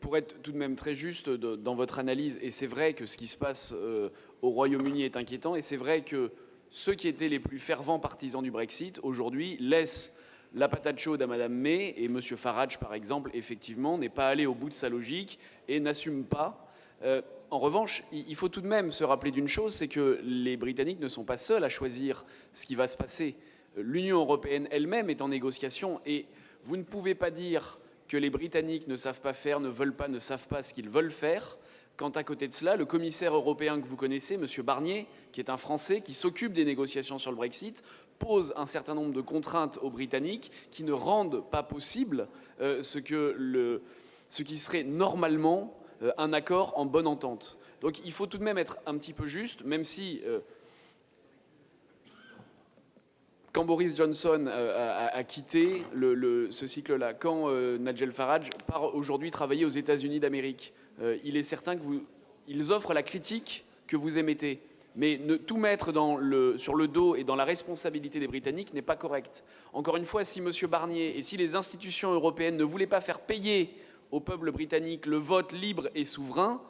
pour être tout de même très juste dans votre analyse, et c'est vrai que ce qui se passe au Royaume-Uni est inquiétant, et c'est vrai que ceux qui étaient les plus fervents partisans du Brexit, aujourd'hui, laissent la patate chaude à Mme May, et M. Farage, par exemple, effectivement, n'est pas allé au bout de sa logique et n'assume pas. En revanche, il faut tout de même se rappeler d'une chose, c'est que les Britanniques ne sont pas seuls à choisir ce qui va se passer. L'Union européenne elle-même est en négociation, et vous ne pouvez pas dire que les Britanniques ne savent pas faire, ne savent pas ce qu'ils veulent faire, quand à côté de cela, le commissaire européen que vous connaissez, M. Barnier, qui est un Français, qui s'occupe des négociations sur le Brexit, pose un certain nombre de contraintes aux Britanniques qui ne rendent pas possible ce qui serait normalement un accord en bonne entente. Donc il faut tout de même être un petit peu juste, même si quand Boris Johnson a quitté ce cycle-là, quand Nigel Farage part aujourd'hui travailler aux États-Unis d'Amérique, il est certain qu'ils offrent la critique que vous émettez. Mais tout mettre sur le dos et dans la responsabilité des Britanniques n'est pas correct. Encore une fois, si M. Barnier et si les institutions européennes ne voulaient pas faire payer au peuple britannique le vote libre et souverain,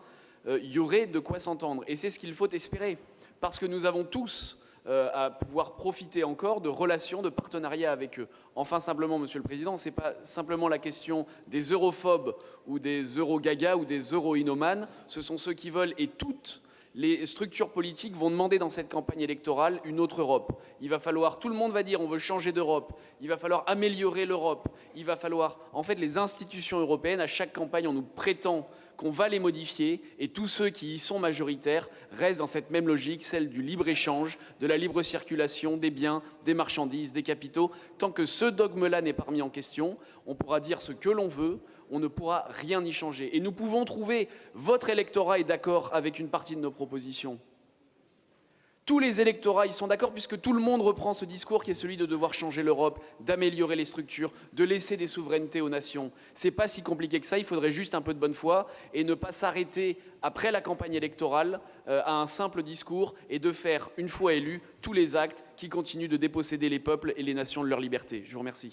il y aurait de quoi s'entendre. Et c'est ce qu'il faut espérer. Parce que nous avons tous à pouvoir profiter encore de relations, de partenariats avec eux. Enfin, simplement, Monsieur le Président, ce n'est pas simplement la question des europhobes ou des eurogagas ou des euro-inomanes. Ce sont ceux qui veulent, et toutes les structures politiques vont demander dans cette campagne électorale une autre Europe. Il va falloir, tout le monde va dire on veut changer d'Europe, il va falloir améliorer l'Europe, il va falloir, en fait, les institutions européennes, à chaque campagne, on nous prétend qu'on va les modifier, et tous ceux qui y sont majoritaires restent dans cette même logique, celle du libre-échange, de la libre circulation des biens, des marchandises, des capitaux. Tant que ce dogme-là n'est pas remis en question, on pourra dire ce que l'on veut, on ne pourra rien y changer. Et nous pouvons trouver, votre électorat est d'accord avec une partie de nos propositions. Tous les électorats y sont d'accord puisque tout le monde reprend ce discours qui est celui de devoir changer l'Europe, d'améliorer les structures, de laisser des souverainetés aux nations. C'est pas si compliqué que ça, il faudrait juste un peu de bonne foi et ne pas s'arrêter après la campagne électorale à un simple discours et de faire, une fois élus, tous les actes qui continuent de déposséder les peuples et les nations de leur liberté. Je vous remercie.